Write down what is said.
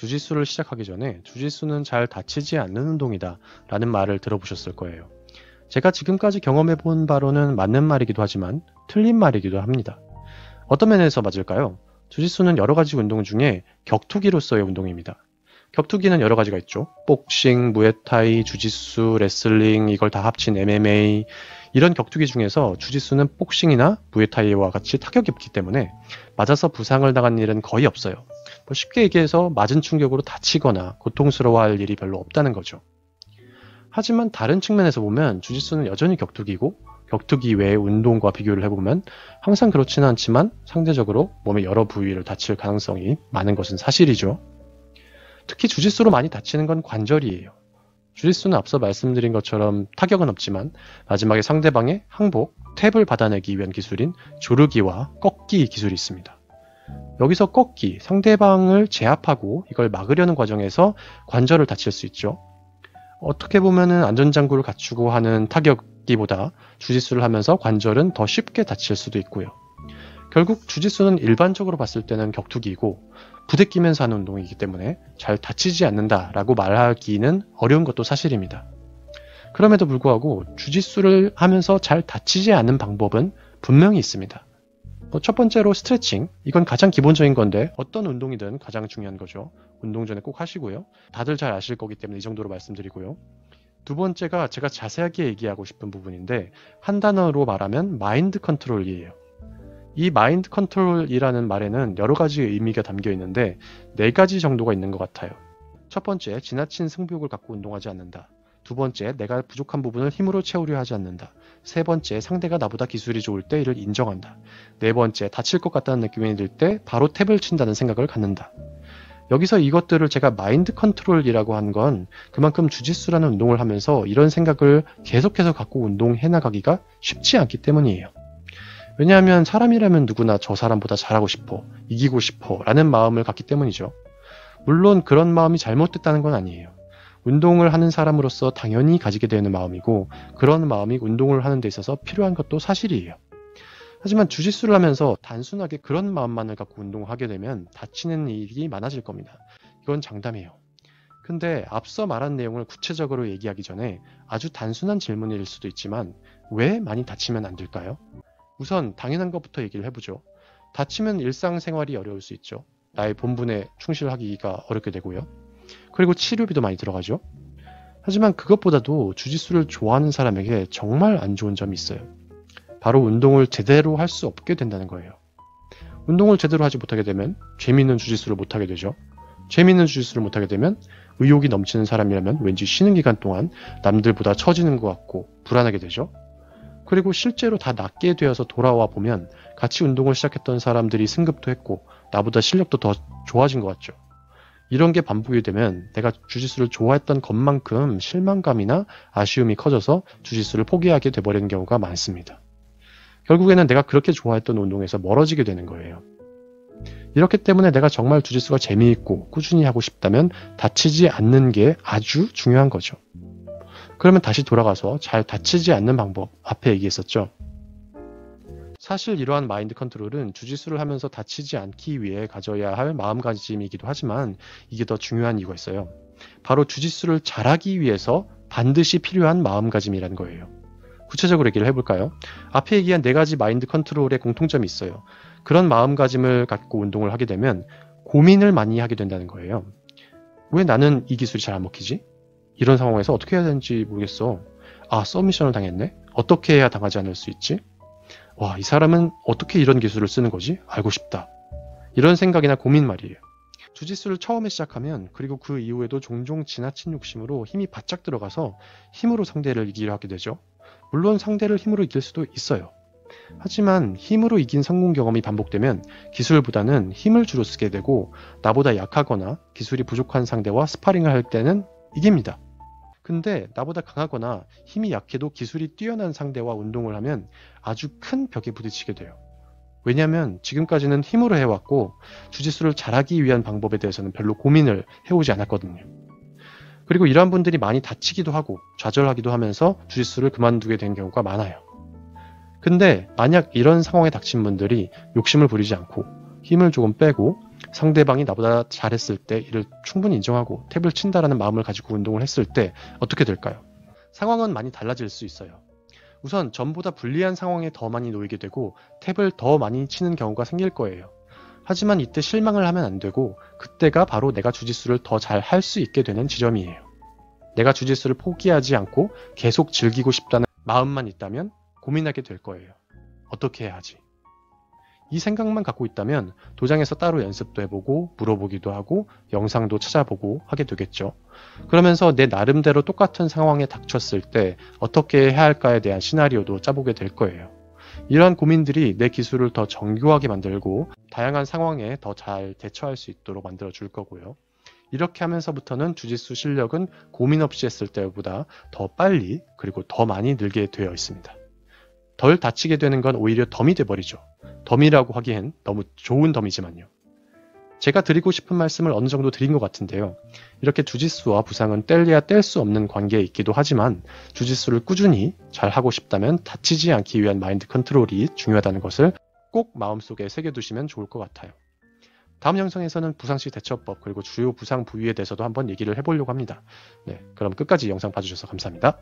주짓수를 시작하기 전에 주짓수는 잘 다치지 않는 운동이다 라는 말을 들어보셨을 거예요. 제가 지금까지 경험해본 바로는 맞는 말이기도 하지만 틀린 말이기도 합니다. 어떤 면에서 맞을까요? 주짓수는 여러 가지 운동 중에 격투기로서의 운동입니다. 격투기는 여러 가지가 있죠. 복싱, 무에타이, 주짓수, 레슬링, 이걸 다 합친 MMA. 이런 격투기 중에서 주짓수는 복싱이나 무에타이와 같이 타격이 없기 때문에 맞아서 부상을 당한 일은 거의 없어요. 쉽게 얘기해서 맞은 충격으로 다치거나 고통스러워할 일이 별로 없다는 거죠. 하지만 다른 측면에서 보면 주짓수는 여전히 격투기고 격투기 외의 운동과 비교를 해보면 항상 그렇지는 않지만 상대적으로 몸의 여러 부위를 다칠 가능성이 많은 것은 사실이죠. 특히 주짓수로 많이 다치는 건 관절이에요. 주짓수는 앞서 말씀드린 것처럼 타격은 없지만 마지막에 상대방의 항복, 탭을 받아내기 위한 기술인 조르기와 꺾기 기술이 있습니다. 여기서 꺾기, 상대방을 제압하고 이걸 막으려는 과정에서 관절을 다칠 수 있죠. 어떻게 보면은 안전장구를 갖추고 하는 타격기보다 주짓수를 하면서 관절은 더 쉽게 다칠 수도 있고요. 결국 주짓수는 일반적으로 봤을 때는 격투기이고 부대끼면서 하는 운동이기 때문에 잘 다치지 않는다라고 말하기는 어려운 것도 사실입니다. 그럼에도 불구하고 주짓수를 하면서 잘 다치지 않는 방법은 분명히 있습니다. 첫 번째로 스트레칭, 이건 가장 기본적인 건데 어떤 운동이든 가장 중요한 거죠. 운동 전에 꼭 하시고요. 다들 잘 아실 거기 때문에 이 정도로 말씀드리고요. 두 번째가 제가 자세하게 얘기하고 싶은 부분인데 한 단어로 말하면 마인드 컨트롤이에요. 이 마인드 컨트롤이라는 말에는 여러 가지 의미가 담겨 있는데 4가지 정도가 있는 것 같아요. 첫 번째, 지나친 승부욕을 갖고 운동하지 않는다. 두 번째, 내가 부족한 부분을 힘으로 채우려 하지 않는다. 세 번째, 상대가 나보다 기술이 좋을 때 이를 인정한다. 네 번째, 다칠 것 같다는 느낌이 들 때 바로 탭을 친다는 생각을 갖는다. 여기서 이것들을 제가 마인드 컨트롤이라고 한 건 그만큼 주짓수라는 운동을 하면서 이런 생각을 계속해서 갖고 운동해 나가기가 쉽지 않기 때문이에요. 왜냐하면 사람이라면 누구나 저 사람보다 잘하고 싶어, 이기고 싶어 라는 마음을 갖기 때문이죠. 물론 그런 마음이 잘못됐다는 건 아니에요. 운동을 하는 사람으로서 당연히 가지게 되는 마음이고 그런 마음이 운동을 하는 데 있어서 필요한 것도 사실이에요. 하지만 주짓수를 하면서 단순하게 그런 마음만을 갖고 운동을 하게 되면 다치는 일이 많아질 겁니다. 이건 장담이에요. 근데 앞서 말한 내용을 구체적으로 얘기하기 전에 아주 단순한 질문일 수도 있지만 왜 많이 다치면 안 될까요? 우선 당연한 것부터 얘기를 해보죠. 다치면 일상생활이 어려울 수 있죠. 나의 본분에 충실하기가 어렵게 되고요. 그리고 치료비도 많이 들어가죠. 하지만 그것보다도 주짓수를 좋아하는 사람에게 정말 안 좋은 점이 있어요. 바로 운동을 제대로 할 수 없게 된다는 거예요. 운동을 제대로 하지 못하게 되면 재미있는 주짓수를 못하게 되죠. 재미있는 주짓수를 못하게 되면 의욕이 넘치는 사람이라면 왠지 쉬는 기간 동안 남들보다 처지는 것 같고 불안하게 되죠. 그리고 실제로 다 낫게 되어서 돌아와 보면 같이 운동을 시작했던 사람들이 승급도 했고 나보다 실력도 더 좋아진 것 같죠. 이런 게 반복이 되면 내가 주짓수를 좋아했던 것만큼 실망감이나 아쉬움이 커져서 주짓수를 포기하게 돼버리는 경우가 많습니다. 결국에는 내가 그렇게 좋아했던 운동에서 멀어지게 되는 거예요. 이렇기 때문에 내가 정말 주짓수가 재미있고 꾸준히 하고 싶다면 다치지 않는 게 아주 중요한 거죠. 그러면 다시 돌아가서 잘 다치지 않는 방법, 앞에 얘기했었죠. 사실 이러한 마인드 컨트롤은 주짓수를 하면서 다치지 않기 위해 가져야 할 마음가짐이기도 하지만 이게 더 중요한 이유가 있어요. 바로 주짓수를 잘하기 위해서 반드시 필요한 마음가짐이라는 거예요. 구체적으로 얘기를 해볼까요? 앞에 얘기한 4가지 마인드 컨트롤의 공통점이 있어요. 그런 마음가짐을 갖고 운동을 하게 되면 고민을 많이 하게 된다는 거예요. 왜 나는 이 기술이 잘 안 먹히지? 이런 상황에서 어떻게 해야 되는지 모르겠어. 아, 서브미션을 당했네? 어떻게 해야 당하지 않을 수 있지? 와, 이 사람은 어떻게 이런 기술을 쓰는 거지? 알고 싶다. 이런 생각이나 고민 말이에요. 주짓수를 처음에 시작하면 그리고 그 이후에도 종종 지나친 욕심으로 힘이 바짝 들어가서 힘으로 상대를 이기려 하게 되죠. 물론 상대를 힘으로 이길 수도 있어요. 하지만 힘으로 이긴 성공 경험이 반복되면 기술보다는 힘을 주로 쓰게 되고 나보다 약하거나 기술이 부족한 상대와 스파링을 할 때는 이깁니다. 근데 나보다 강하거나 힘이 약해도 기술이 뛰어난 상대와 운동을 하면 아주 큰 벽에 부딪히게 돼요. 왜냐하면 지금까지는 힘으로 해왔고 주짓수를 잘하기 위한 방법에 대해서는 별로 고민을 해오지 않았거든요. 그리고 이러한 분들이 많이 다치기도 하고 좌절하기도 하면서 주짓수를 그만두게 된 경우가 많아요. 근데 만약 이런 상황에 닥친 분들이 욕심을 부리지 않고 힘을 조금 빼고 상대방이 나보다 잘했을 때 이를 충분히 인정하고 탭을 친다라는 마음을 가지고 운동을 했을 때 어떻게 될까요? 상황은 많이 달라질 수 있어요. 우선 전보다 불리한 상황에 더 많이 놓이게 되고 탭을 더 많이 치는 경우가 생길 거예요. 하지만 이때 실망을 하면 안 되고 그때가 바로 내가 주짓수를 더 잘 할 수 있게 되는 지점이에요. 내가 주짓수를 포기하지 않고 계속 즐기고 싶다는 마음만 있다면 고민하게 될 거예요. 어떻게 해야 하지? 이 생각만 갖고 있다면 도장에서 따로 연습도 해보고 물어보기도 하고 영상도 찾아보고 하게 되겠죠. 그러면서 내 나름대로 똑같은 상황에 닥쳤을 때 어떻게 해야 할까에 대한 시나리오도 짜보게 될 거예요. 이러한 고민들이 내 기술을 더 정교하게 만들고 다양한 상황에 더 잘 대처할 수 있도록 만들어 줄 거고요. 이렇게 하면서부터는 주짓수 실력은 고민 없이 했을 때보다 더 빨리 그리고 더 많이 늘게 되어 있습니다. 덜 다치게 되는 건 오히려 덤이 돼버리죠. 덤이라고 하기엔 너무 좋은 덤이지만요. 제가 드리고 싶은 말씀을 어느 정도 드린 것 같은데요. 이렇게 주짓수와 부상은 뗄래야 뗄 수 없는 관계에 있기도 하지만 주짓수를 꾸준히 잘 하고 싶다면 다치지 않기 위한 마인드 컨트롤이 중요하다는 것을 꼭 마음속에 새겨두시면 좋을 것 같아요. 다음 영상에서는 부상시 대처법 그리고 주요 부상 부위에 대해서도 한번 얘기를 해보려고 합니다. 네, 그럼 끝까지 영상 봐주셔서 감사합니다.